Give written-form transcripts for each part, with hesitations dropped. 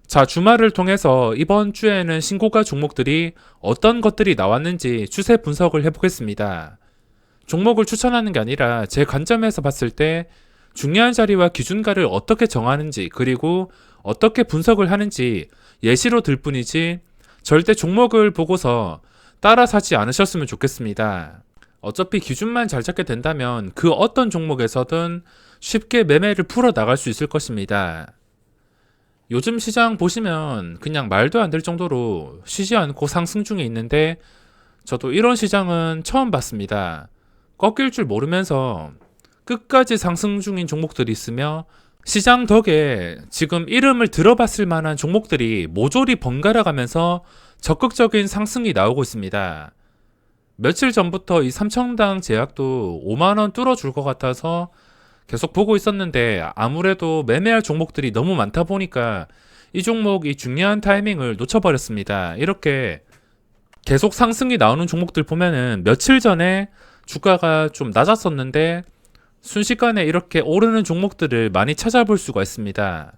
자, 주말을 통해서 이번 주에는 신고가 종목들이 어떤 것들이 나왔는지 추세 분석을 해보겠습니다. 종목을 추천하는 게 아니라 제 관점에서 봤을 때 중요한 자리와 기준가를 어떻게 정하는지 그리고 어떻게 분석을 하는지 예시로 들 뿐이지 절대 종목을 보고서 따라 사지 않으셨으면 좋겠습니다. 어차피 기준만 잘 잡게 된다면 그 어떤 종목에서든 쉽게 매매를 풀어 나갈 수 있을 것입니다. 요즘 시장 보시면 그냥 말도 안 될 정도로 쉬지 않고 상승 중에 있는데 저도 이런 시장은 처음 봤습니다. 꺾일 줄 모르면서 끝까지 상승 중인 종목들이 있으며 시장 덕에 지금 이름을 들어봤을 만한 종목들이 모조리 번갈아 가면서 적극적인 상승이 나오고 있습니다. 며칠 전부터 이 삼청당 제약도 5만원 뚫어줄 것 같아서 계속 보고 있었는데 아무래도 매매할 종목들이 너무 많다 보니까 이 종목이 중요한 타이밍을 놓쳐버렸습니다. 이렇게 계속 상승이 나오는 종목들 보면은 며칠 전에 주가가 좀 낮았었는데 순식간에 이렇게 오르는 종목들을 많이 찾아볼 수가 있습니다.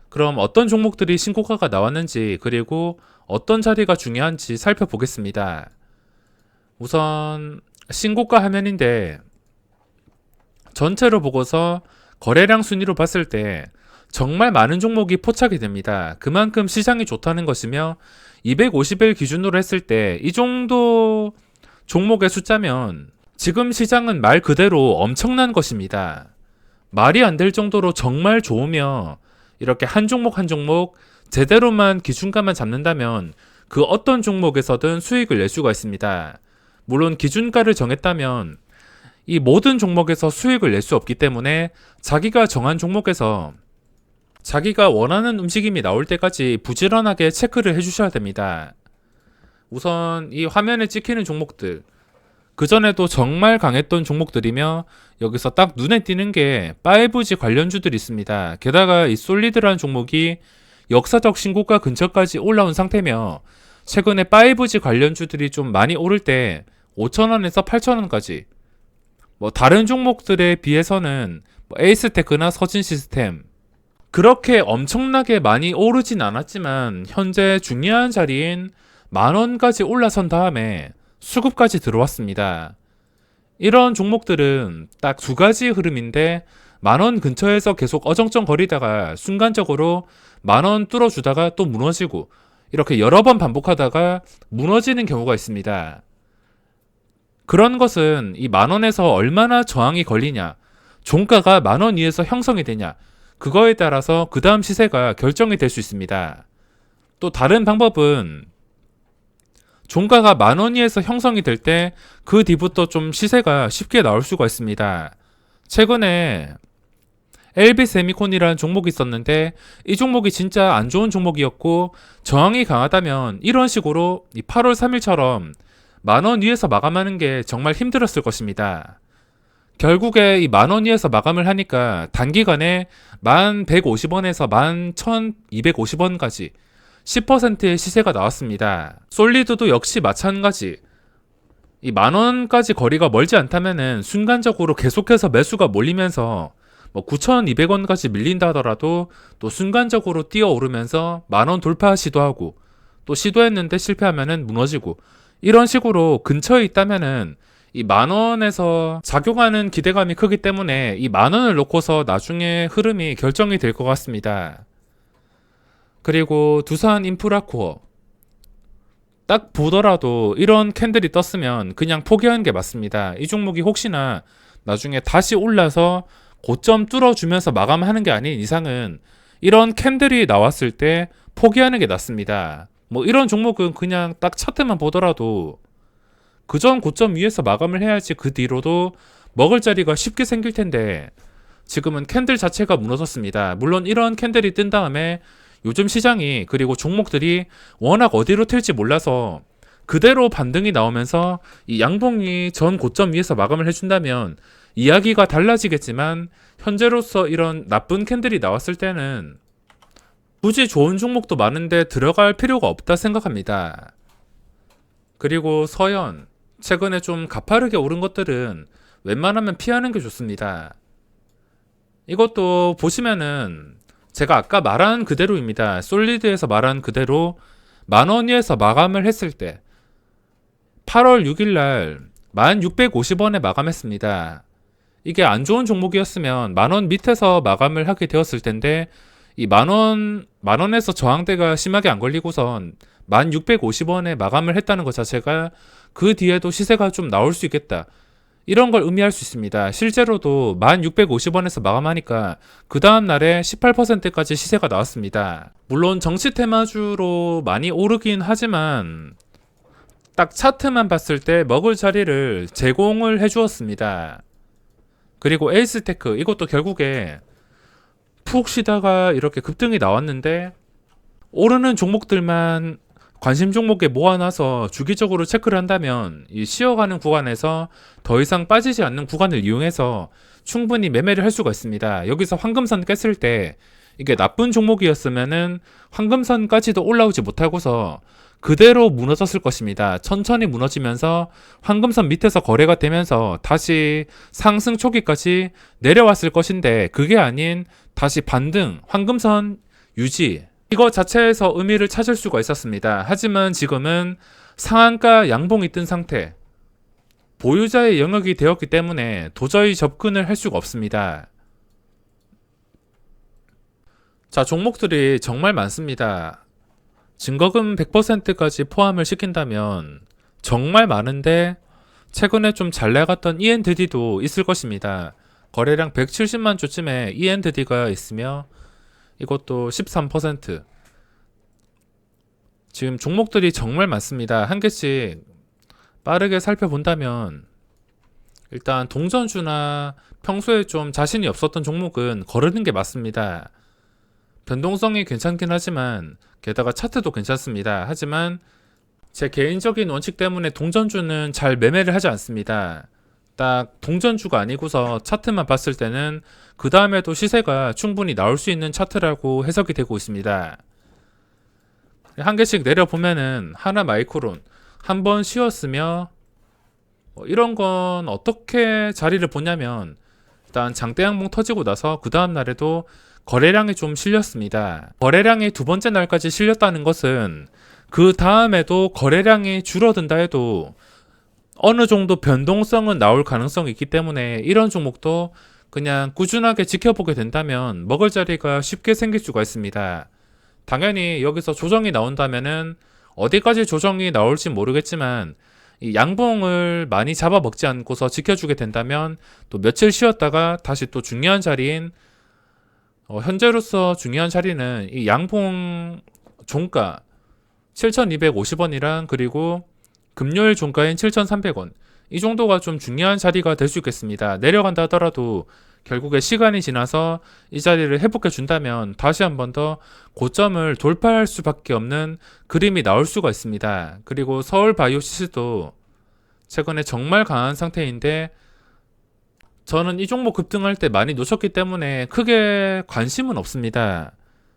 그럼 어떤 종목들이 신고가가 나왔는지 그리고 어떤 자리가 중요한지 살펴보겠습니다. 우선 신고가 화면인데 전체로 보고서 거래량 순위로 봤을 때 정말 많은 종목이 포착이 됩니다. 그만큼 시장이 좋다는 것이며 250일 기준으로 했을 때 이 정도 종목의 숫자면 지금 시장은 말 그대로 엄청난 것입니다. 말이 안 될 정도로 정말 좋으며 이렇게 한 종목 한 종목 제대로만 기준가만 잡는다면 그 어떤 종목에서든 수익을 낼 수가 있습니다. 물론 기준가를 정했다면 이 모든 종목에서 수익을 낼 수 없기 때문에 자기가 정한 종목에서 자기가 원하는 움직임이 나올 때까지 부지런하게 체크를 해주셔야 됩니다. 우선 이 화면에 찍히는 종목들 그전에도 정말 강했던 종목들이며 여기서 딱 눈에 띄는 게 5G 관련주들이 있습니다. 게다가 이 솔리드라는 종목이 역사적 신고가 근처까지 올라온 상태며 최근에 5G 관련주들이 좀 많이 오를 때 5,000원에서 8,000원까지 다른 종목들에 비해서는 에이스테크나 서진시스템 그렇게 엄청나게 많이 오르진 않았지만 현재 중요한 자리인 만원까지 올라선 다음에 수급까지 들어왔습니다. 이런 종목들은 딱 두 가지 흐름인데 만원 근처에서 계속 어정쩡거리다가 순간적으로 만원 뚫어주다가 또 무너지고 이렇게 여러 번 반복하다가 무너지는 경우가 있습니다. 그런 것은 이 만원에서 얼마나 저항이 걸리냐, 종가가 만원 위에서 형성이 되냐, 그거에 따라서 그 다음 시세가 결정이 될 수 있습니다. 또 다른 방법은 종가가 만원 위에서 형성이 될 때 그 뒤부터 좀 시세가 쉽게 나올 수가 있습니다. 최근에 LB세미콘이라는 종목이 있었는데 이 종목이 진짜 안 좋은 종목이었고 저항이 강하다면 이런 식으로 8월 3일처럼 만원 위에서 마감하는 게 정말 힘들었을 것입니다. 결국에 이 만원 위에서 마감을 하니까 단기간에 1150원에서 11,250원까지 10%의 시세가 나왔습니다. 솔리드도 역시 마찬가지. 이 만원까지 거리가 멀지 않다면은 순간적으로 계속해서 매수가 몰리면서 9,200원까지 밀린다 하더라도 또 순간적으로 뛰어오르면서 만원 돌파 시도하고 또 시도했는데 실패하면은 무너지고 이런 식으로 근처에 있다면은 이 만원에서 작용하는 기대감이 크기 때문에 이 만원을 놓고서 나중에 흐름이 결정이 될 것 같습니다. 그리고 두산 인프라코어 딱 보더라도 이런 캔들이 떴으면 그냥 포기하는 게 맞습니다. 이 종목이 혹시나 나중에 다시 올라서 고점 뚫어주면서 마감하는 게 아닌 이상은 이런 캔들이 나왔을 때 포기하는 게 낫습니다. 이런 종목은 그냥 딱 차트만 보더라도 그전 고점 위에서 마감을 해야지 그 뒤로도 먹을 자리가 쉽게 생길 텐데 지금은 캔들 자체가 무너졌습니다. 물론 이런 캔들이 뜬 다음에 요즘 시장이 그리고 종목들이 워낙 어디로 튈지 몰라서 그대로 반등이 나오면서 이 양봉이 전 고점 위에서 마감을 해준다면 이야기가 달라지겠지만 현재로서 이런 나쁜 캔들이 나왔을 때는 굳이 좋은 종목도 많은데 들어갈 필요가 없다 생각합니다. 그리고 서현 최근에 좀 가파르게 오른 것들은 웬만하면 피하는 게 좋습니다. 이것도 보시면은 제가 아까 말한 그대로입니다. 솔리드에서 말한 그대로 만원 위에서 마감을 했을 때 8월 6일 날 1650원에 마감했습니다. 이게 안 좋은 종목이었으면 만원 밑에서 마감을 하게 되었을 텐데 이 만원에서 저항대가 심하게 안 걸리고선 1650원에 마감을 했다는 것 자체가 그 뒤에도 시세가 좀 나올 수 있겠다, 이런 걸 의미할 수 있습니다. 실제로도 1650원에서 마감하니까 그 다음 날에 18%까지 시세가 나왔습니다. 물론 정치 테마주로 많이 오르긴 하지만 딱 차트만 봤을 때 먹을 자리를 제공을 해주었습니다. 그리고 에이스테크, 이것도 결국에 푹 쉬다가 이렇게 급등이 나왔는데 오르는 종목들만 관심 종목에 모아놔서 주기적으로 체크를 한다면 이 쉬어가는 구간에서 더 이상 빠지지 않는 구간을 이용해서 충분히 매매를 할 수가 있습니다. 여기서 황금선 깼을 때 이게 나쁜 종목이었으면은 황금선까지도 올라오지 못하고서 그대로 무너졌을 것입니다. 천천히 무너지면서 황금선 밑에서 거래가 되면서 다시 상승 초기까지 내려왔을 것인데 그게 아닌 다시 반등, 황금선 유지, 이거 자체에서 의미를 찾을 수가 있었습니다. 하지만 지금은 상한가 양봉이 뜬 상태, 보유자의 영역이 되었기 때문에 도저히 접근을 할 수가 없습니다. 자, 종목들이 정말 많습니다. 증거금 100%까지 포함을 시킨다면 정말 많은데 최근에 좀 잘 나갔던 E&D도 있을 것입니다. 거래량 170만 주쯤에 E&D가 있으며 이것도 13%. 지금 종목들이 정말 많습니다. 한 개씩 빠르게 살펴본다면 일단 동전주나 평소에 좀 자신이 없었던 종목은 거르는 게 맞습니다. 변동성이 괜찮긴 하지만 게다가 차트도 괜찮습니다. 하지만 제 개인적인 원칙 때문에 동전주는 잘 매매를 하지 않습니다. 딱 동전주가 아니고서 차트만 봤을 때는 그 다음에도 시세가 충분히 나올 수 있는 차트라고 해석이 되고 있습니다. 한 개씩 내려보면은 하나 마이크론 한 번 쉬었으며 이런 건 어떻게 자리를 보냐면 일단 장대 양봉 터지고 나서 그 다음 날에도 거래량이 좀 실렸습니다. 거래량이 두 번째 날까지 실렸다는 것은 그 다음에도 거래량이 줄어든다 해도 어느 정도 변동성은 나올 가능성이 있기 때문에 이런 종목도 그냥 꾸준하게 지켜보게 된다면 먹을 자리가 쉽게 생길 수가 있습니다. 당연히 여기서 조정이 나온다면은 어디까지 조정이 나올지 모르겠지만 이 양봉을 많이 잡아먹지 않고서 지켜주게 된다면 또 며칠 쉬었다가 다시 또 중요한 자리인 현재로서 중요한 자리는 이 양봉 종가 7,250원이랑 그리고 금요일 종가인 7,300원, 이 정도가 좀 중요한 자리가 될 수 있겠습니다. 내려간다 하더라도 결국에 시간이 지나서 이 자리를 회복해 준다면 다시 한 번 더 고점을 돌파할 수밖에 없는 그림이 나올 수가 있습니다. 그리고 서울 바이오시스도 최근에 정말 강한 상태인데 저는 이 종목 급등할 때 많이 놓쳤기 때문에 크게 관심은 없습니다.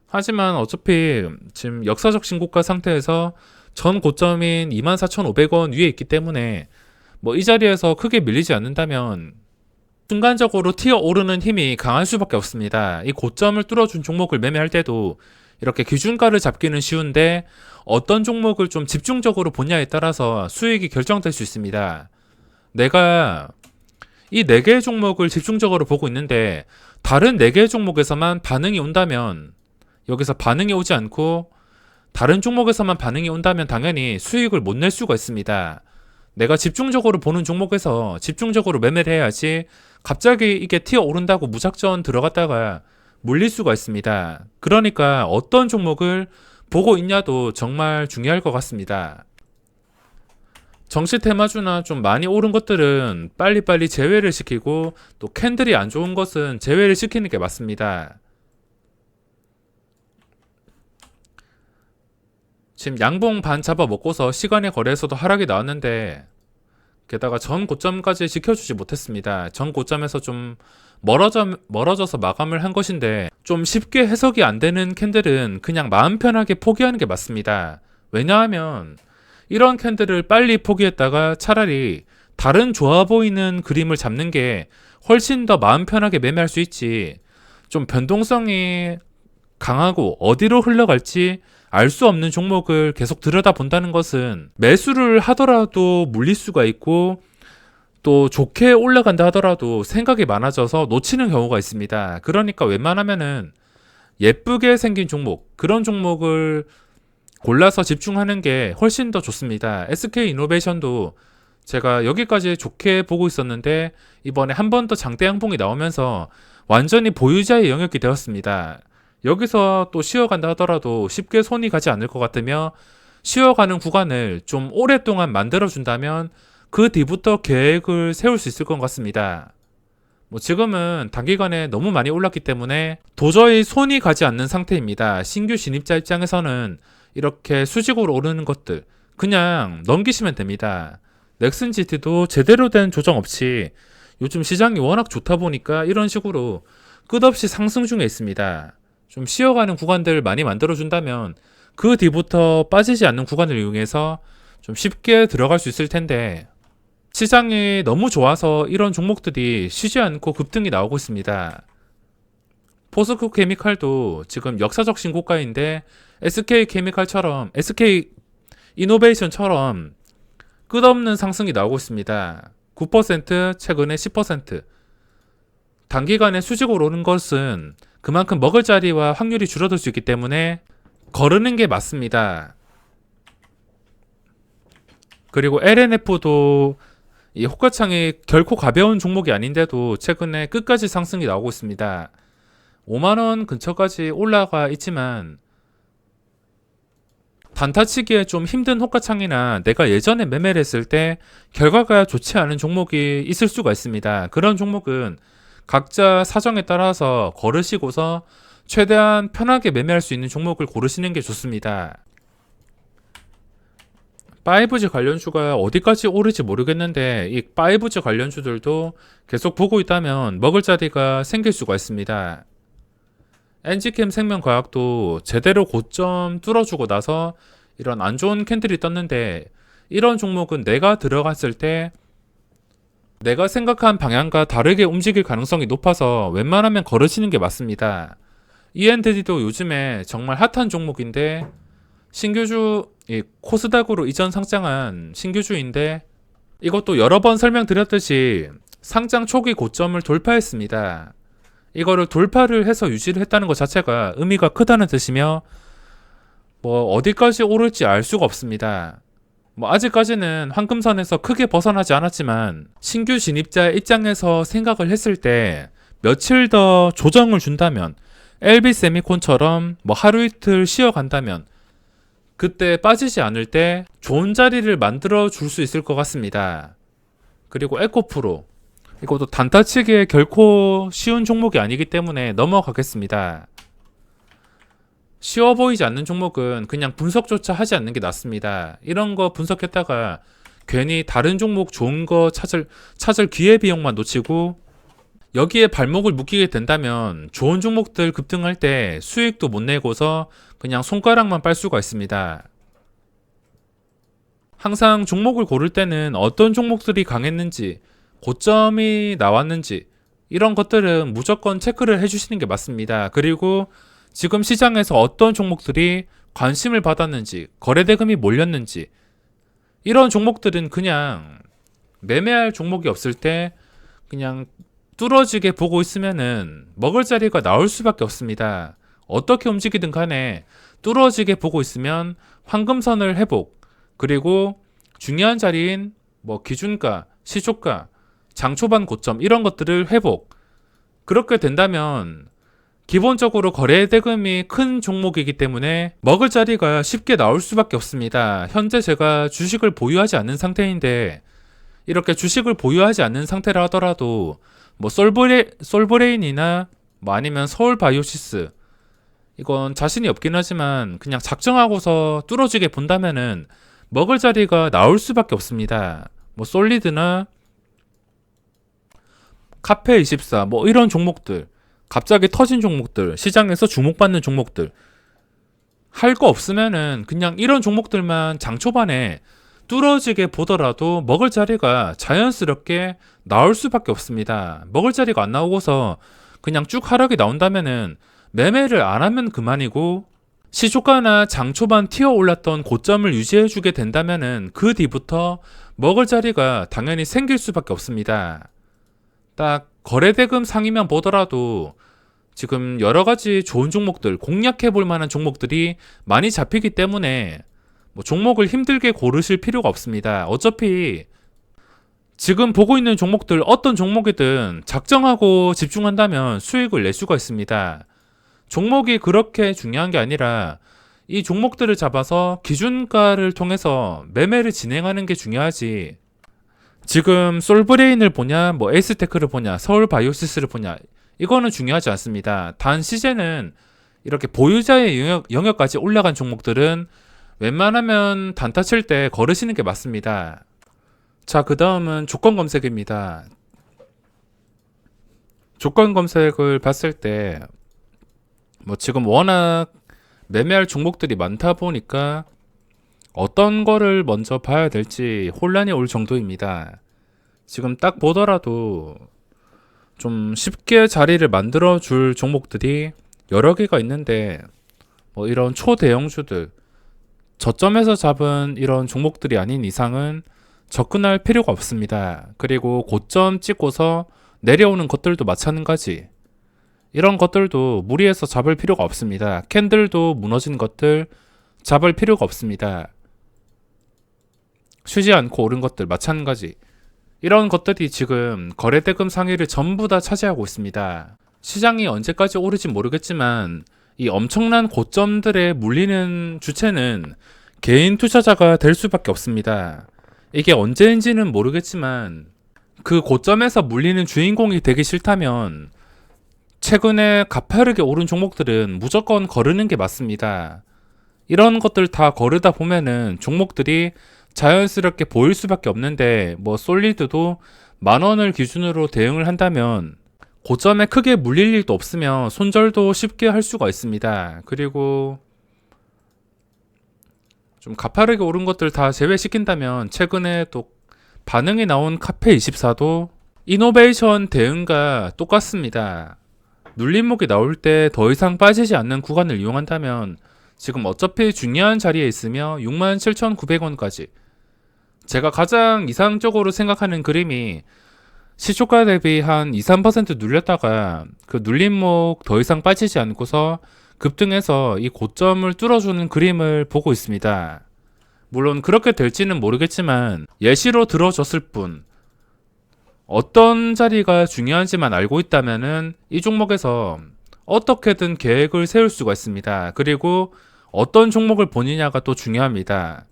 하지만 어차피 지금 역사적 신고가 상태에서 전 고점인 24,500원 위에 있기 때문에 뭐 이 자리에서 크게 밀리지 않는다면 순간적으로 튀어 오르는 힘이 강할 수밖에 없습니다. 이 고점을 뚫어준 종목을 매매할 때도 이렇게 기준가를 잡기는 쉬운데 어떤 종목을 좀 집중적으로 보냐에 따라서 수익이 결정될 수 있습니다. 내가 이 4개의 종목을 집중적으로 보고 있는데 다른 4개의 종목에서만 반응이 온다면, 여기서 반응이 오지 않고 다른 종목에서만 반응이 온다면 당연히 수익을 못 낼 수가 있습니다. 내가 집중적으로 보는 종목에서 집중적으로 매매를 해야지 갑자기 이게 튀어 오른다고 무작정 들어갔다가 물릴 수가 있습니다. 그러니까 어떤 종목을 보고 있냐도 정말 중요할 것 같습니다. 정시 테마주나 좀 많이 오른 것들은 빨리빨리 제외를 시키고 또 캔들이 안 좋은 것은 제외를 시키는 게 맞습니다. 지금 양봉 반 잡아 먹고서 시간의 거래에서도 하락이 나왔는데 게다가 전 고점까지 지켜주지 못했습니다. 전 고점에서 좀 멀어져서 마감을 한 것인데 좀 쉽게 해석이 안 되는 캔들은 그냥 마음 편하게 포기하는 게 맞습니다. 왜냐하면 이런 캔들을 빨리 포기했다가 차라리 다른 좋아 보이는 그림을 잡는 게 훨씬 더 마음 편하게 매매할 수 있지, 좀 변동성이 강하고 어디로 흘러갈지 알 수 없는 종목을 계속 들여다본다는 것은 매수를 하더라도 물릴 수가 있고 또 좋게 올라간다 하더라도 생각이 많아져서 놓치는 경우가 있습니다. 그러니까 웬만하면은 예쁘게 생긴 종목, 그런 종목을 골라서 집중하는 게 훨씬 더 좋습니다. SK이노베이션도 제가 여기까지 좋게 보고 있었는데 이번에 한 번 더 장대 양봉이 나오면서 완전히 보유자의 영역이 되었습니다. 여기서 또 쉬어간다 하더라도 쉽게 손이 가지 않을 것 같으며 쉬어가는 구간을 좀 오랫동안 만들어준다면 그 뒤부터 계획을 세울 수 있을 것 같습니다. 지금은 단기간에 너무 많이 올랐기 때문에 도저히 손이 가지 않는 상태입니다. 신규 진입자 입장에서는 이렇게 수직으로 오르는 것들 그냥 넘기시면 됩니다. 넥슨 GT도 제대로 된 조정 없이 요즘 시장이 워낙 좋다 보니까 이런 식으로 끝없이 상승 중에 있습니다. 좀 쉬어가는 구간들을 많이 만들어준다면 그 뒤부터 빠지지 않는 구간을 이용해서 좀 쉽게 들어갈 수 있을 텐데 시장이 너무 좋아서 이런 종목들이 쉬지 않고 급등이 나오고 있습니다. 포스코 케미칼도 지금 역사적 신고가인데 SK 케미칼처럼 SK 이노베이션처럼 끝없는 상승이 나오고 있습니다. 9% 최근에 10% 단기간에 수직으로 오는 것은 그만큼 먹을 자리와 확률이 줄어들 수 있기 때문에 거르는 게 맞습니다. 그리고 LNF도 이 호가창이 결코 가벼운 종목이 아닌데도 최근에 끝까지 상승이 나오고 있습니다. 5만원 근처까지 올라가 있지만 단타치기에 좀 힘든 호가창이나 내가 예전에 매매를 했을 때 결과가 좋지 않은 종목이 있을 수가 있습니다. 그런 종목은 각자 사정에 따라서 거르시고서 최대한 편하게 매매할 수 있는 종목을 고르시는 게 좋습니다. 5G 관련주가 어디까지 오를지 모르겠는데 이 5G 관련주들도 계속 보고 있다면 먹을 자리가 생길 수가 있습니다. 엔지캠 생명과학도 제대로 고점 뚫어주고 나서 이런 안 좋은 캔들이 떴는데 이런 종목은 내가 들어갔을 때 내가 생각한 방향과 다르게 움직일 가능성이 높아서 웬만하면 거르시는 게 맞습니다. END도 요즘에 정말 핫한 종목인데 신규주 코스닥으로 이전 상장한 신규주인데 이것도 여러 번 설명드렸듯이 상장 초기 고점을 돌파했습니다. 이거를 돌파를 해서 유지를 했다는 것 자체가 의미가 크다는 뜻이며 어디까지 오를지 알 수가 없습니다. 아직까지는 황금선에서 크게 벗어나지 않았지만 신규 진입자의 입장에서 생각을 했을 때 며칠 더 조정을 준다면 LB세미콘처럼 하루 이틀 쉬어간다면 그때 빠지지 않을 때 좋은 자리를 만들어 줄 수 있을 것 같습니다. 그리고 에코프로 이것도 단타치기에 결코 쉬운 종목이 아니기 때문에 넘어가겠습니다. 쉬워 보이지 않는 종목은 그냥 분석조차 하지 않는 게 낫습니다. 이런 거 분석했다가 괜히 다른 종목 좋은 거 찾을 기회비용만 놓치고 여기에 발목을 묶이게 된다면 좋은 종목들 급등할 때 수익도 못 내고서 그냥 손가락만 빨 수가 있습니다. 항상 종목을 고를 때는 어떤 종목들이 강했는지 고점이 나왔는지 이런 것들은 무조건 체크를 해주시는 게 맞습니다. 그리고 지금 시장에서 어떤 종목들이 관심을 받았는지 거래대금이 몰렸는지 이런 종목들은 그냥 매매할 종목이 없을 때 그냥 뚫어지게 보고 있으면은 먹을 자리가 나올 수밖에 없습니다. 어떻게 움직이든 간에 뚫어지게 보고 있으면 황금선을 회복 그리고 중요한 자리인 기준가, 시초가, 장초반 고점 이런 것들을 회복 그렇게 된다면 기본적으로 거래대금이 큰 종목이기 때문에 먹을 자리가 쉽게 나올 수밖에 없습니다. 현재 제가 주식을 보유하지 않는 상태인데 이렇게 주식을 보유하지 않는 상태라 하더라도 솔브레인이나 아니면 서울바이오시스 이건 자신이 없긴 하지만 그냥 작정하고서 뚫어지게 본다면은 먹을 자리가 나올 수밖에 없습니다. 솔리드나 카페24 이런 종목들 갑자기 터진 종목들 시장에서 주목받는 종목들 할 거 없으면은 그냥 이런 종목들만 장초반에 뚫어지게 보더라도 먹을 자리가 자연스럽게 나올 수밖에 없습니다. 먹을 자리가 안 나오고서 그냥 쭉 하락이 나온다면은 매매를 안 하면 그만이고 시초가나 장 초반 튀어 올랐던 고점을 유지해주게 된다면은 그 뒤부터 먹을 자리가 당연히 생길 수밖에 없습니다. 딱 거래대금 상위만 보더라도 지금 여러 가지 좋은 종목들, 공략해 볼 만한 종목들이 많이 잡히기 때문에 뭐 종목을 힘들게 고르실 필요가 없습니다. 어차피 지금 보고 있는 종목들 어떤 종목이든 작정하고 집중한다면 수익을 낼 수가 있습니다. 종목이 그렇게 중요한 게 아니라 이 종목들을 잡아서 기준가를 통해서 매매를 진행하는 게 중요하지. 지금 솔브레인을 보냐, 뭐 에이스테크를 보냐, 서울바이오시스를 보냐, 이거는 중요하지 않습니다. 단 시세는 이렇게 보유자의 영역까지 올라간 종목들은 웬만하면 단타 칠 때 걸으시는 게 맞습니다. 자, 그 다음은 조건 검색입니다. 조건 검색을 봤을 때 뭐 지금 워낙 매매할 종목들이 많다 보니까 어떤 거를 먼저 봐야 될지 혼란이 올 정도입니다. 지금 딱 보더라도 좀 쉽게 자리를 만들어 줄 종목들이 여러 개가 있는데 뭐 이런 초대형주들, 저점에서 잡은 이런 종목들이 아닌 이상은 접근할 필요가 없습니다. 그리고 고점 찍고서 내려오는 것들도 마찬가지. 이런 것들도 무리해서 잡을 필요가 없습니다. 캔들도 무너진 것들 잡을 필요가 없습니다. 쉬지 않고 오른 것들 마찬가지. 이런 것들이 지금 거래대금 상위를 전부 다 차지하고 있습니다. 시장이 언제까지 오를지 모르겠지만 이 엄청난 고점들에 물리는 주체는 개인 투자자가 될 수밖에 없습니다. 이게 언제인지는 모르겠지만 그 고점에서 물리는 주인공이 되기 싫다면 최근에 가파르게 오른 종목들은 무조건 거르는 게 맞습니다. 이런 것들 다 거르다 보면은 종목들이 자연스럽게 보일 수밖에 없는데 뭐 솔리드도 10,000원을 기준으로 대응을 한다면 고점에 크게 물릴 일도 없으며 손절도 쉽게 할 수가 있습니다. 그리고 좀 가파르게 오른 것들 다 제외시킨다면 최근에 또 반응이 나온 카페24도 이노베이션 대응과 똑같습니다. 눌림목이 나올 때 더 이상 빠지지 않는 구간을 이용한다면 지금 어차피 중요한 자리에 있으며 67,900원까지 제가 가장 이상적으로 생각하는 그림이 시초가 대비 한 2-3% 눌렸다가 그 눌림목 더 이상 빠지지 않고서 급등해서 이 고점을 뚫어주는 그림을 보고 있습니다. 물론 그렇게 될지는 모르겠지만 예시로 들어줬을 뿐 어떤 자리가 중요한지만 알고 있다면은 이 종목에서 어떻게든 계획을 세울 수가 있습니다. 그리고 어떤 종목을 보느냐가 또 중요합니다.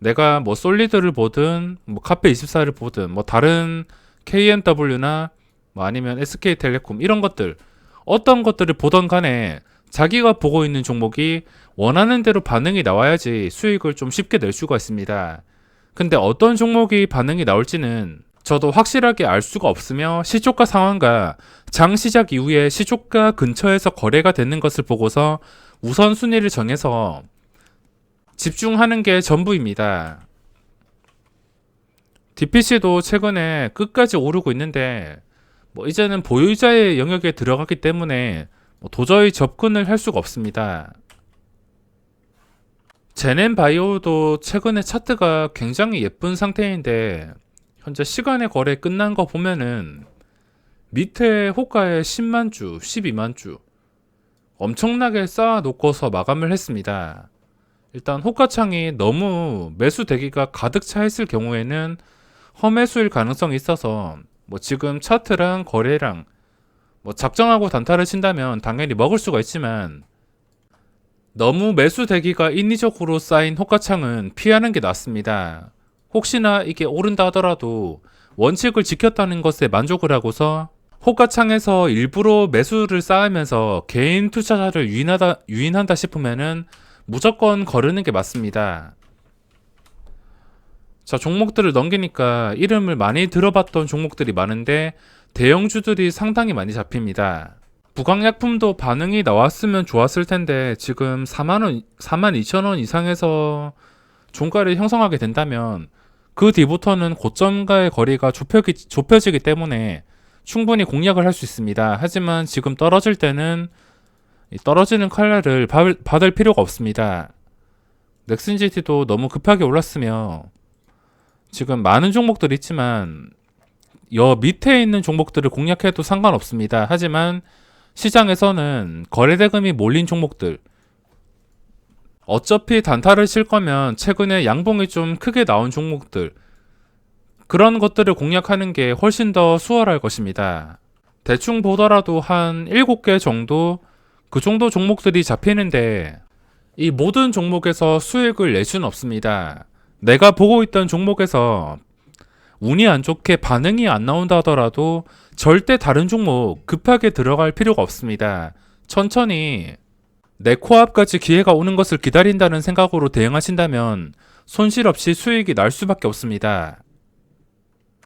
내가 뭐 솔리드를 보든 뭐 카페24를 보든 뭐 다른 KNW나 뭐 아니면 SK텔레콤 이런 것들 어떤 것들을 보던 간에 자기가 보고 있는 종목이 원하는 대로 반응이 나와야지 수익을 좀 쉽게 낼 수가 있습니다. 근데 어떤 종목이 반응이 나올지는 저도 확실하게 알 수가 없으며 시초가 상황과 장 시작 이후에 시초가 근처에서 거래가 되는 것을 보고서 우선순위를 정해서 집중하는 게 전부입니다. DPC도 최근에 끝까지 오르고 있는데 뭐 이제는 보유자의 영역에 들어갔기 때문에 도저히 접근을 할 수가 없습니다. 제넨바이오도 최근에 차트가 굉장히 예쁜 상태인데 현재 시간의 거래 끝난 거 보면은 밑에 호가에 10만 주, 12만 주 엄청나게 쌓아놓고서 마감을 했습니다. 일단 호가창이 너무 매수 대기가 가득 차 있을 경우에는 험매수일 가능성이 있어서 뭐 지금 차트랑 거래량 뭐 작정하고 단타를 친다면 당연히 먹을 수가 있지만 너무 매수 대기가 인위적으로 쌓인 호가창은 피하는 게 낫습니다. 혹시나 이게 오른다 하더라도 원칙을 지켰다는 것에 만족을 하고서 호가창에서 일부러 매수를 쌓으면서 개인 투자자를 유인한다 싶으면은 무조건 거르는 게 맞습니다. 자, 종목들을 넘기니까 이름을 많이 들어봤던 종목들이 많은데 대형주들이 상당히 많이 잡힙니다. 부강약품도 반응이 나왔으면 좋았을 텐데 지금 42,000원 이상에서 종가를 형성하게 된다면 그 뒤부터는 고점과의 거리가 좁혀지기 때문에 충분히 공략을 할 수 있습니다. 하지만 지금 떨어질 때는 이 떨어지는 칼날을 받을 필요가 없습니다. 넥슨GT도 너무 급하게 올랐으며 지금 많은 종목들이 있지만 여 밑에 있는 종목들을 공략해도 상관없습니다. 하지만 시장에서는 거래대금이 몰린 종목들, 어차피 단타를 칠 거면 최근에 양봉이 좀 크게 나온 종목들, 그런 것들을 공략하는 게 훨씬 더 수월할 것입니다. 대충 보더라도 한 7개 정도, 그 정도 종목들이 잡히는데 이 모든 종목에서 수익을 낼 수는 없습니다. 내가 보고 있던 종목에서 운이 안 좋게 반응이 안 나온다 하더라도 절대 다른 종목 급하게 들어갈 필요가 없습니다. 천천히 내 코앞까지 기회가 오는 것을 기다린다는 생각으로 대응하신다면 손실 없이 수익이 날 수밖에 없습니다.